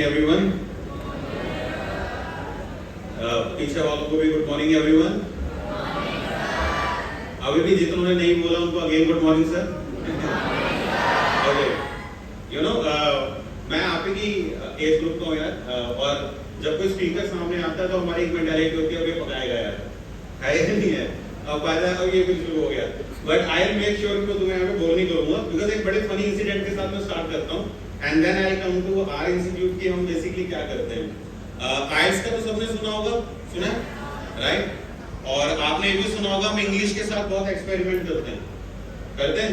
everyone. पीछे वालों को भी गुड मॉर्निंग एवरीवन. अभी भी जितनों ने नहीं बोला उनको again good morning sir. Okay, you know मैं आप ही की एज ग्रुप का हूँ यार, और जब कोई स्पीकर सामने आता है तो हमारी एक मेंटालिटी होती है अभी पकाएगा यार, है या नहीं है. अब फायदा अब ये कुछ हो गया, but I will make sure कि तुम्हें यहाँ पे बोर नहीं करूंगा, बिकॉज एक बड़े फनी इंसिडेंट के साथ मैं स्टार्ट करता हूँ and then I come to our institute की हम बेसिकली क्या करते हैं. आइल्स का तो सबने सुना होगा, सुना राइट? और आपने ये भी सुना होगा हम इंग्लिश के साथ बहुत एक्सपेरिमेंट करते हैं.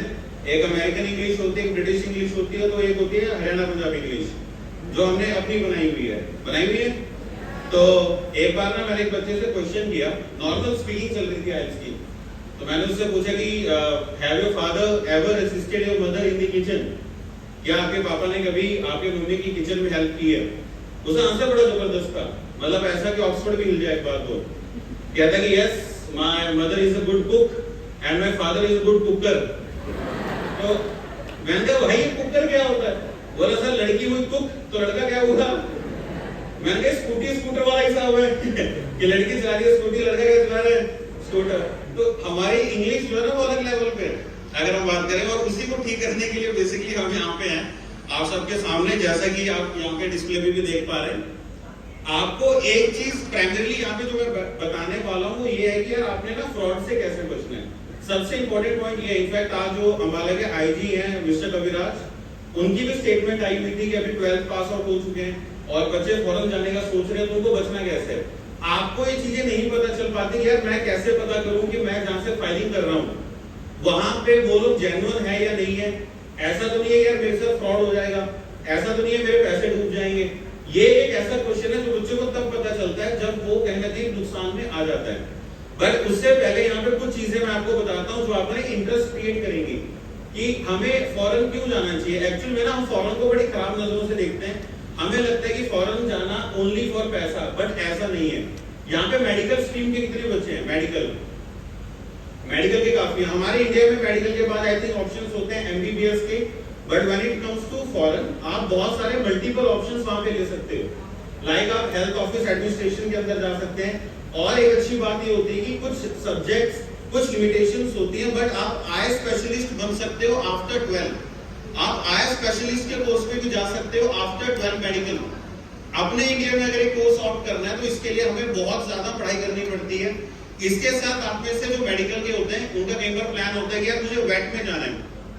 एक अमेरिकन इंग्लिश होती है, एक ब्रिटिश इंग्लिश होती है, तो एक होती है हरियाणा पंजाबी इंग्लिश जो हमने अपनी बनाई हुई है. तो एक बार ना मैंने एक बच्चे से क्वेश्चन किया, नॉर्मल स्पीकिंग चल रही थी आइल्स की, तो मैंने उससे पूछा कि have your father ever assisted your mother in the kitchen? क्या आपके पापा ने कभी आपके मम्मी की किचन में हेल्प की है? उसका आंसर बड़ा जबरदस्त था, मतलब ऐसा कि ऑक्सफोर्ड भी हिल जाए एक बार को. कहता कि yes, my mother is a good cook and my father is a good cooker. तो मैंने कहा भाई कुकर क्या होता है? बोला सर लड़की हुई कुक तो लड़का क्या हुआ? मैंने कहा स्कूटर वाला हिसाब है कि लड़की चला रही है स्कूटी, लड़का क्या चला रहा है स्कूटर. तो हमारी इंग्लिश जो है ना वो अलग लेवल पे अगर हम बात करें, और उसी को ठीक करने के लिए बेसिकली हम यहाँ पे हैं आप सबके सामने, जैसा कि आप यहाँ पे डिस्प्ले में भी देख पा रहे हैं. आपको एक चीज प्राइमरीली यहाँ पे जो मैं बताने वाला हूँ वो ये है कि यार आपने ना फ्रॉड से कैसे बचना है. सबसे इंपॉर्टेंट पॉइंट ये है, इनफैक्ट आज जो अंबाला के आईजी हैं मिस्टर कविराज, उनकी भी स्टेटमेंट आई हुई थी कि अभी 12th पास आउट हो चुके हैं और बच्चे फॉरेन जाने का सोच रहे हैं, तो उनको बचना कैसे है. आपको ये चीजें नहीं पता चल पाती कि यार मैं कैसे पता करूं कि मैं जहां से फाइलिंग कर रहा हूं वहां पे वो लोग जेन्युइन है या नहीं है. ऐसा तो नहीं है यार मेरे साथ फ्रॉड हो जाएगा, ऐसा तो नहीं है मेरे पैसे डूब जाएंगे. ये एक ऐसा क्वेश्चन है जो बच्चों को तब पता चलता है जब वो कहीं ना कहीं नुकसान में आ जाता है. बट उससे पहले यहाँ पे कुछ चीजें मैं आपको बताता हूँ जो आपने इंटरेस्ट क्रिएट करेंगी कि हमें फॉरेन क्यों जाना चाहिए. एक्चुअली में ना हम फॉरेन को बड़ी खराब नजरों से देखते हैं. हमें लगता है कि फॉरेन जाना ओनली फॉर पैसा, बट ऐसा नहीं है. यहाँ पे मेडिकल स्ट्रीम के कितने बच्चे हैं? मेडिकल के काफी है. हमारे इंडिया में मेडिकल के बाद आई थिंक ऑप्शंस होते हैं एमबीबीएस के, but when it comes to foreign आप बहुत सारे मल्टीपल ऑप्शंस वहां पे ले सकते हो. लाइक आप हेल्थ ऑफिस एडमिनिस्ट्रेशन के अंदर जा सकते हैं. और एक अच्छी बात ये होती है कि कुछ सब्जेक्ट्स कुछ लिमिटेशंस होती हैं, बट आप आई स्पेशलिस्ट बन सकते हो आफ्टर 12. आप आई स्पेशलिस्ट के कोर्स पे भी जा सकते हो आफ्टर 12 मेडिकल. अपने इंडिया में अगर एक कोर्स ऑप्ट करना है तो इसके लिए हमें बहुत ज्यादा पढ़ाई करनी पड़ती है. इसके साथ आप में से जो मेडिकल के होते हैं उनका कई बार प्लान होता है कि यार मुझे वेट में जाना है.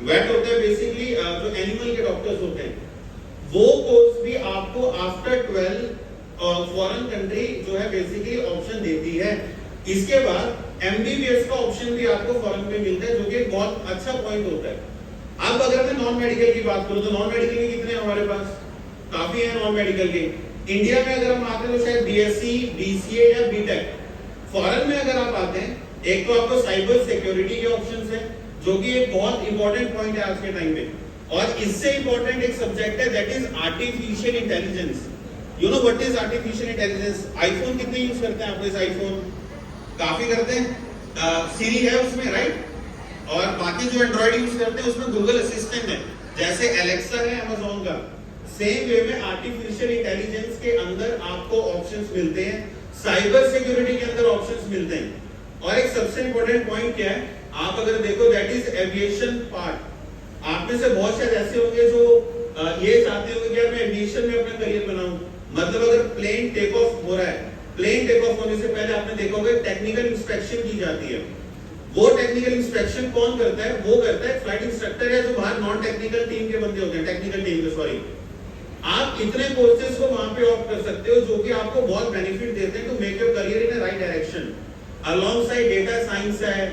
वेट होता है बेसिकली जो एनिमल के डॉक्टर्स होते हैं, वो कोर्स भी आपको आफ्टर 12 फॉरेन कंट्री जो है बेसिकली ऑप्शन देती है. इसके बाद एमबीबीएस का ऑप्शन भी आपको फॉरेन में मिलता है, जो कि बहुत अच्छा पॉइंट होता है. अब अगर मैं नॉन मेडिकल की बात करूं तो नॉन मेडिकल के कितने हैं हमारे पास? काफी है नॉन मेडिकल के. इंडिया में अगर हम आते हैं तो शायद बीएससी, बीसीए या बीटेक. फॉरेन में अगर आप आते हैं, एक तो आपको साइबर सिक्योरिटी के ऑप्शंस है जो कि एक बहुत इंपॉर्टेंट पॉइंट है आज के टाइम में. और इससे इंपॉर्टेंट एक सब्जेक्ट है that is artificial intelligence. You know what is artificial intelligence? IPhone कितने यूज करते हैं आप? इस आईफोन काफी करते हैं. सीरी है उसमें राइट, और बाकी जो एंड्रॉइड यूज करते हैं उसमें गूगल असिस्टेंट है, जैसे एलेक्सा है अमेज़न का. सेम वे में आर्टिफिशियल इंटेलिजेंस के अंदर आपको ऑप्शंस मिलते हैं, साइबर सिक्योरिटी के अंदर ऑप्शंस मिलते हैं. और एक सबसे इंपॉर्टेंट पॉइंट क्या है, आप अगर देखो दैट इज एविएशन पार्ट. आप में से बहुत शायद ऐसे होंगे जो ये चाहते होंगे कि मैं एविएशन में अपना करियर बनाऊं. मतलब अगर प्लेन टेक ऑफ हो रहा है, प्लेन टेक ऑफ होने से पहले आपने देखा होगा टेक्निकल इंस्पेक्शन की जाती है. वो टेक्निकल इंस्पेक्शन कौन करता है? वो करता है फ्लाइट इंस्ट्रक्टर या जो बाहर नॉन टेक्निकल टीम के बंदे होते हैं, टेक्निकल टीम के सॉरी. आप इतने कोर्सेज को वहां पे ऑप्ट कर सकते हो जो कि आपको बहुत बेनिफिट देते हैं to make your career in a right direction. Along side data science है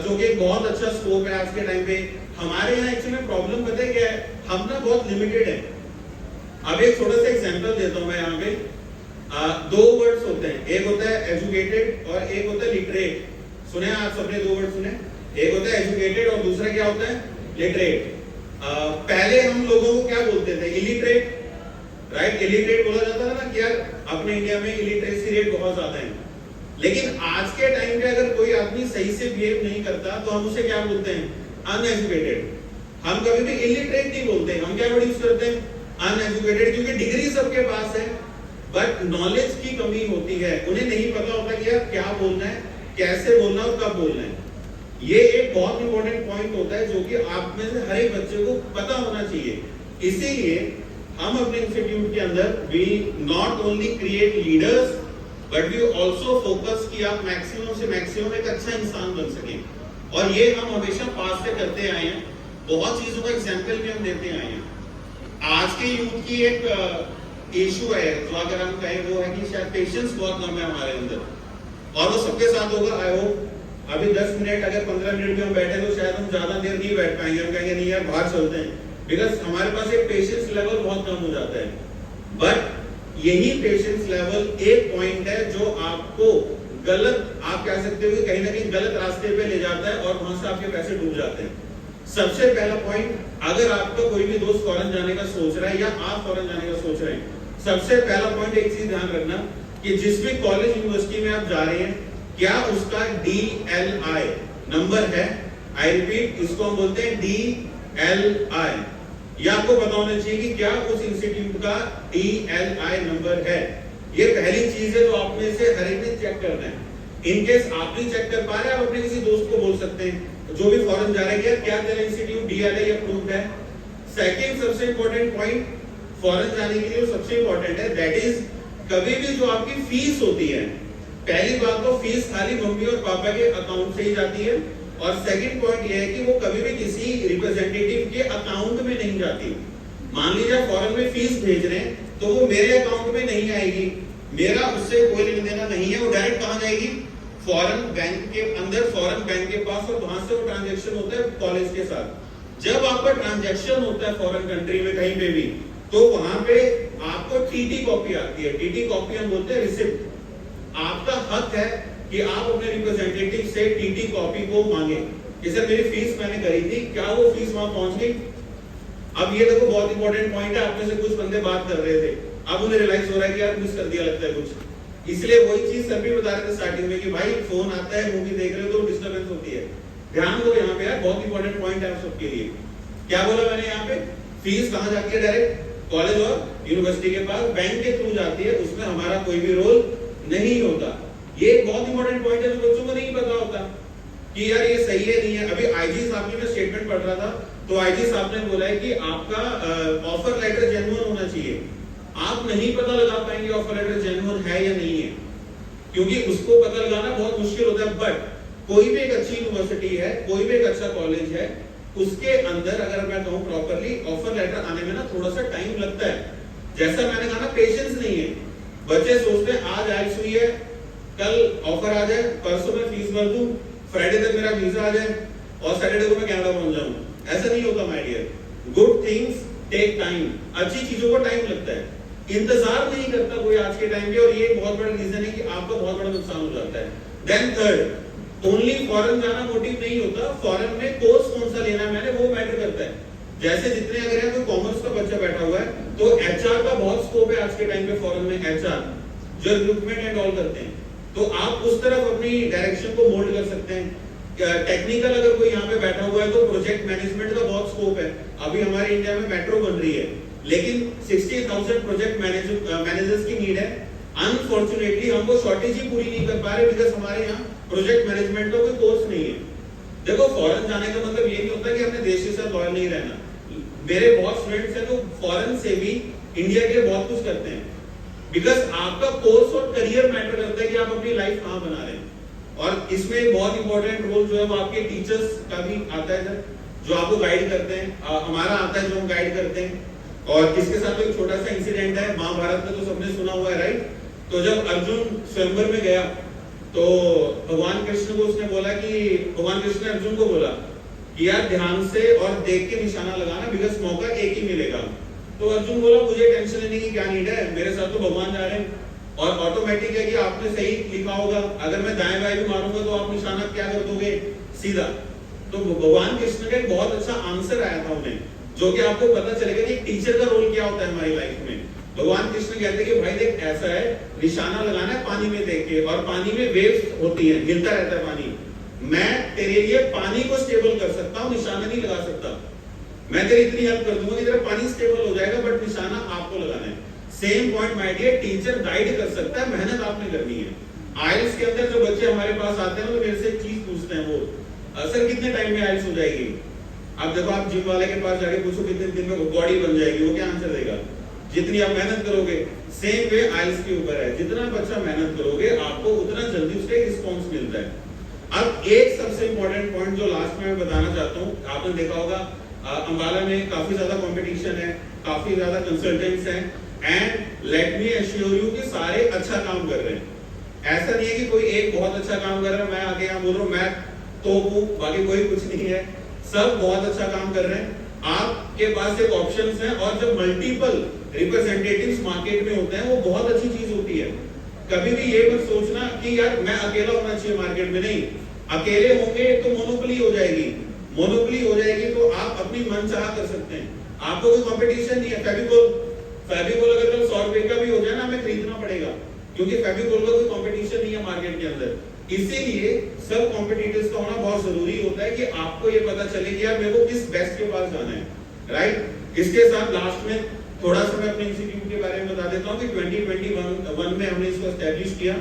जो कि बहुत अच्छा स्कोप है आज के टाइम पे. हमारे यहाँ एक्चुअली में प्रॉब्लम पता है क्या है, हम ना बहुत लिमिटेड है. अब एक छोटा सा एग्जांपल देता हूं मैं यहाँ पे. दो वर्ड्स होते हैं, एक होता है एजुकेटेड और एक होता है लिटरेट. सुने आप सबने दो वर्ड सुने? एक होता है एजुकेटेड और दूसरा क्या होता है? लिटरेट. पहले हम लोगों को क्या बोलते थे? Illiterate, right? इलिटरेट बोला जाता था ना कि यार अपने इंडिया में इलिटरेसी रेट बहुत ज्यादा है. लेकिन आज के टाइम पे अगर कोई आदमी सही से बिहेव नहीं करता तो हम उसे क्या बोलते हैं? अनएजुकेटेड. हम कभी भी इलिटरेट नहीं बोलते. हम क्या वर्ड यूज करते हैं? अनएजुकेटेड, क्योंकि डिग्री सबके पास है बट नॉलेज की कमी होती है, उन्हें नहीं पता होता कि यार क्या बोलना है, कैसे बोलना और कब बोलना है। ये एक बहुत इंपॉर्टेंट पॉइंट होता है जो कि आप में से हर एक बच्चे को पता होना चाहिए। इसीलिए हम अपने इंस्टीट्यूट के अंदर we not only create leaders but we also focus कि आप मैक्सिमम से मैक्सिमम एक अच्छा इंसान बन सके, और ये हम हमेशा पास से करते आए हैं। बहुत चीजों का एग्जाम्पल भी हम देते आए हैं। आज के यूथ की एक इशू है जो अगर हम कहें वो है कि शायद पेशेंस बहुत कम है हमारे अंदर, और वो सबके साथ होगा। आई होप अभी 10 मिनट अगर 15 मिनट भी हम बैठे तो शायद हम ज्यादा देर नहीं बैठ पाएंगे, हम कहेंगे नहीं यार बाहर चलते हैं, बिकॉज हमारे पास एक पेशेंस लेवल बहुत कम हो जाता है। बट यही पेशेंस लेवल एक पॉइंट है जो आपको गलत, आप कह सकते हो कि कहीं ना कहीं गलत रास्ते पे ले जाता है और वहां से आपके पैसे डूब जाते हैं। सबसे पहला पॉइंट, अगर आपका कोई भी दोस्त फॉरेन जाने का सोच रहा है या आप फॉरेन जाने का सोच रहे हैं, सबसे पहला पॉइंट एक चीज ध्यान रखना कि जिस भी कॉलेज यूनिवर्सिटी में आप जा रहे हैं क्या उसका DLI नंबर है। आई रिपीट, इसको हम बोलते हैं DLI। ये आपको पता होना चाहिए कि क्या उस इंस्टीट्यूट का DLI नंबर है। ये पहली चीज है जो आप में से हर एक ने चेक करना है। इन केस आप नहीं चेक कर पा रहे, आप अपने किसी दोस्त को बोल सकते हैं जो भी फॉरेन जा रहा है, क्या तेरा इंस्टीट्यूट DLI अप्रूव्ड है। सेकंड सबसे इंपॉर्टेंट पॉइंट फॉरेन जाने के लिए सबसे इंपॉर्टेंट है, दैट इज कभी भी जो आपकी फीस होती है, पहली बात तो फीस खाली मम्मी और पापा के अकाउंट से ही जाती है, और सेकंड पॉइंट ये है कि वो कभी भी किसी रिप्रेजेंटेटिव के अकाउंट में नहीं जाती। मान लीजिए फॉरेन में फीस भेज रहे हैं तो वो मेरे अकाउंट में नहीं आएगी, मेरा उससे कोई लेना देना नहीं है, वो डायरेक्ट कहां जाएगी, फॉरेन बैंक के अंदर, फॉरेन बैंक के पास, और वहां से वो ट्रांजैक्शन होता है कॉलेज के साथ। जब आपका ट्रांजैक्शन होता है फॉरेन कंट्री में कहीं पे भी, तो वहां पे आपको TT कॉपी आती है। TT कॉपी हम बोलते हैं रिसिप्ट। आपका हक है कि आप अपने रिप्रेजेंटेटिव से TT कॉपी को मांगे कि सर मेरी फीस मैंने करी थी, क्या वो फीस वहां पहुंच गई। अब ये देखो बहुत इंपॉर्टेंट पॉइंट है, आप में से कुछ बंदे बात कर रहे थे, अब उन्हें रियलाइज हो रहा है कि यार मिस कर दिया लगता है कुछ। इसलिए वही चीज सभी बता रहे थे स्टार्टिंग में कि भाई फोन आता है, मूवी देख रहे हो तो डिस्टर्बेंस होती है, ध्यान दो यहाँ पे यार, बहुत इंपॉर्टेंट पॉइंट है आप सबके लिए। क्या बोला मैंने यहाँ पे, फीस कहाँ जाती है, डायरेक्ट कॉलेज और यूनिवर्सिटी के पास बैंक के थ्रू जाती है, उसमें हमारा कोई भी रोल नहीं होता। ये एक बहुत इंपॉर्टेंट पॉइंट है जो बच्चों को नहीं पता होता कि यार ये सही है नहीं है। अभी आईजी साहब की मैं स्टेटमेंट पढ़ रहा था तो आईजी साहब ने बोला है कि आपका ऑफर लेटर जेन्युइन होना चाहिए। आप नहीं पता लगा पाएंगे ऑफर लेटर जेन्युइन है या नहीं है, क्योंकि उसको पता लगाना बहुत मुश्किल होता है। बट कोई भी एक अच्छी यूनिवर्सिटी है, कोई भी एक अच्छा कॉलेज है, उसके अंदर अगर मैं कहूं प्रॉपर्ली ऑफर लेटर आने में ना थोड़ा सा टाइम लगता है। जैसा मैंने कहा ना, पेशेंस नहीं है। बच्चे सोचते हैं आज आइल्स हुई है, कल ऑफर आ जाए, परसों मैं फीस भर दूं, फ्राइडे तक मेरा वीजा आ जाए और सैटरडे को मैं कनाडा पहुंच जाऊं। ऐसा नहीं होता my dear. Good things take time. अच्छी चीजों को टाइम लगता है, इंतजार नहीं करता कोई आज के टाइम पे, और ये एक बहुत बड़ा रीजन है कि आपका बहुत बड़ा नुकसान हो जाता है। देन थर्ड, ओनली फॉरेन जाना मोटिव नहीं होता, फॉरेन में कोर्स कौन सा लेना है मैंने वो मैटर करता है। जैसे जितने अगर है कोई कॉमर्स का बच्चा बैठा हुआ है तो HR का बहुत स्कोप है आज के टाइम पे फॉरेन में, HR जो रिक्रूटमेंट एंड ऑल करते हैं, तो आप उस तरफ अपनी डायरेक्शन को मोल्ड कर सकते हैं। टेक्निकल अगर कोई यहाँ पे बैठा हुआ है तो प्रोजेक्ट मैनेजमेंट का बहुत स्कोप है। अभी हमारे इंडिया में मेट्रो बन रही है लेकिन 60,000 प्रोजेक्ट मैनेजर्स की नीड है। अनफॉर्चुनेटली हम वो शॉर्टेज ही पूरी नहीं कर पा रहे बिकॉज हमारे यहाँ प्रोजेक्ट मैनेजमेंट का कोई कोर्स नहीं है। देखो फॉरेन जाने का मतलब ये नहीं होता कि अपने देश के साथ लॉयल नहीं रहना। मेरे बहुत स्टूडेंट्स हैं जो फॉरेन से भी इंडिया के बहुत कुछ करते हैं, बिकॉज आपका कोर्स और करियर मैटर करता है कि आप अपनी लाइफ कहाँ बना रहे हैं। और इसमें एक बहुत इंपॉर्टेंट रोल जो है वो आपके टीचर्स का भी आता है जो आपको गाइड करते हैं। हमारा आता है जो हम गाइड करते हैं। और इसके साथ एक छोटा सा इंसिडेंट है, महाभारत में तो सबने सुना हुआ है राइट। तो जब अर्जुन स्वयंवर में गया तो भगवान कृष्ण को उसने बोला कि भगवान कृष्ण ने अर्जुन को बोला कि यार ध्यान से और देख के निशाना लगाना बिकॉज मौका एक ही मिलेगा। तो अर्जुन बोला मुझे टेंशन लेने की क्या नीड है, मेरे साथ तो भगवान जा रहे हैं और ऑटोमेटिक है कि आपने सही लिखा होगा, अगर मैं दाएं बाएं भी मारूंगा तो आप निशाना क्या कर दोगे सीधा। तो भगवान कृष्ण का एक बहुत अच्छा आंसर आया था उन्हें, जो कि आपको पता चलेगा कि टीचर का रोल क्या होता है हमारी लाइफ में। भगवान कृष्ण कहते हैं कि भाई देख ऐसा है, निशाना लगाना है पानी में देख के, और पानी में वेव्स होती हैं, हिलता रहता है पानी। मैं तेरे लिए पानी को स्टेबल कर सकता हूँ, निशाना नहीं लगा सकता। मैं तेरी इतनी हेल्प कर दूंगा कि तेरा पानी स्टेबल हो जाएगा, बट निशाना आपको लगाना है। Same point my dear, teacher guide कर सकता है, मेहनत आपने करनी है। आइल्स के अंदर जो बच्चे हमारे पास आते हैं तो मेरे से एक चीज पूछते हैं, वो सर कितने टाइम में आइल्स हो जाएगी? अब देखो, आप जिम वाले के पास जाके पूछो कितने दिन में बॉडी बन जाएगी, वो क्या आंसर देगा? जितनी आप मेहनत करोगे। सेम वे आइल्स के ऊपर है, जितना बच्चा मेहनत करोगे आपको उतना जल्दी उसका रिस्पॉन्स मिलता है। अब एक सबसे इंपॉर्टेंट पॉइंट जो लास्ट में मैं बताना चाहता हूँ, आपने देखा होगा अंबाला में काफी ज्यादा कंपटीशन है, काफी ज्यादा कंसल्टेंट्स हैं, and let me assure you कि सारे अच्छा काम कर रहे हैं। ऐसा नहीं है कि कोई एक बहुत अच्छा काम कर रहा है, मैं आगे यहाँ बोल रहा हूँ मैं तो हूँ, बाकी कोई कुछ नहीं है, सब बहुत अच्छा काम कर रहे हैं। आपके पास एक ऑप्शंस हैं, और जब मल्टीपल रिप्रेजेंटेटिव्स मार्केट में होते हैं वो बहुत अच्छी चीज होती है। कभी भी ये मत सोचना कि यार मैं अकेला होना चाहिए मार्केट में, नहीं। अकेले होंगे तो मोनोपोली हो जाएगी, मोनोपोली हो जाएगी तो आप अपनी मनचाहा कर सकते हैं, आपको कोई कंपटीशन नहीं है। फेविकोल अगर कल 100 रुपए का भी हो जाए ना, हमें खरीदना पड़ेगा, क्योंकि फेविकोल का कोई कंपटीशन नहीं है मार्केट के अंदर। इसीलिए सब कॉम्पिटिटर्स का होना बहुत जरूरी होता है कि आपको ये पता चले कि यार मेरे को किस बेस्ट के पास जाना है, राइट। इसके साथ लास्ट में थोड़ा सा मैं अपने इंस्टीट्यूट के बारे में बता देता हूँ कि 2021 में हमने इसको एस्टैब्लिश किया,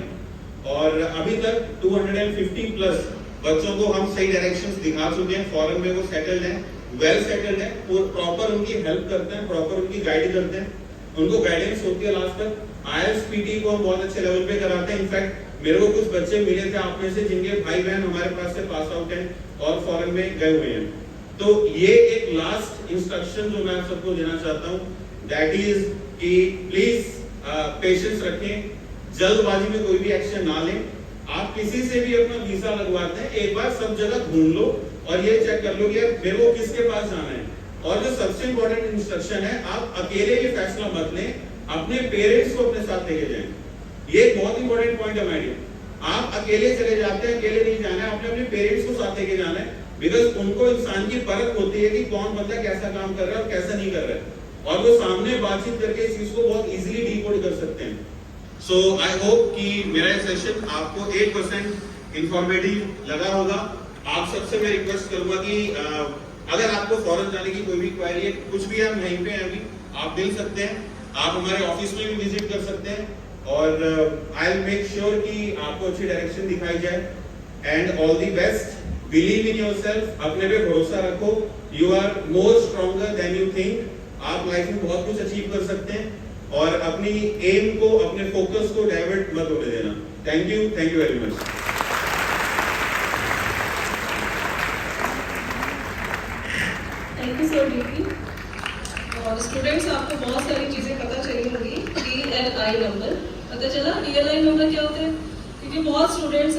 और अभी तक 250 प्लस बच्चों को हम सही डायरेक्शंस दिखा चुके हैं। फॉरेन में वो सेटल्ड हैं, वेल सेटल्ड हैं, प्रॉपर उनकी हेल्प करते हैं, प्रॉपर उनकी गाइड करते हैं, उनको गाइडेंस होती है। लास्ट तक आईएलटीएस पीटी को हम बहुत अच्छे लेवल पे कराते हैं। इनफैक्ट मेरे को कुछ बच्चे मिले थे आप में से जिनके भाई बहन हमारे पास से पास आउट हैं और फॉरेन में गए हुए हैं। तो ये एक लास्ट इंस्ट्रक्शन जो मैं आप सबको देना चाहता हूँ, दैट इज कि प्लीज पेशेंस रखें, जल्दबाजी में कोई भी एक्शन ना लें। आप किसी से भी अपना वीजा लगवाते हैं, एक बार सब जगह ढूंढ लो और ये चेक कर लो कि मेरे को किसके पास जाना है। और जो सबसे इंपॉर्टेंट इंस्ट्रक्शन है, आप अकेले ये फैसला मत लें, अपने पेरेंट्स को अपने साथ लेके जाएं। ये एक बहुत इंपॉर्टेंट पॉइंट है मैडम, आप अकेले चले जाते हैं, अकेले नहीं जाना है, आपने अपने पेरेंट्स को साथ लेके जाना है, बिकॉज उनको इंसान की परख होती है कि कौन बंदा कैसा काम कर रहा है और कैसा नहीं कर रहा है, और वो सामने बातचीत करके इस चीज को बहुत इजीली डिकोड कर सकते हैं। सो आई होप कि मेरा ये सेशन आपको 8% इंफॉर्मेटिव लगा होगा। आप सबसे मैं रिक्वेस्ट करूंगा कि अगर आपको फॉरेन जाने की कोई भी क्वेरी है, कुछ भी हम यहीं पे हैं अभी, आप मिल सकते हैं, आप हमारे ऑफिस में भी विजिट कर सकते हैं, और आई विल मेक श्योर कि आपको अच्छी डायरेक्शन दिखाई जाए। And all the best, believe in yourself, अपने पे भरोसा रखो, you are more stronger than you think. आप लाइफ में बहुत कुछ अचीव कर सकते हैं, और अपनी एम को, अपने फोकस को डाइवर्ट मत होने देना। Thank you very much. Thank you sir DP. और स्टूडेंट्स, आपको बहुत सारी चीजें पता चली होगी। DLI नंबर पता चला? DLI नंबर क्या होता है? क्योंकि बहुत स्टूडेंट्स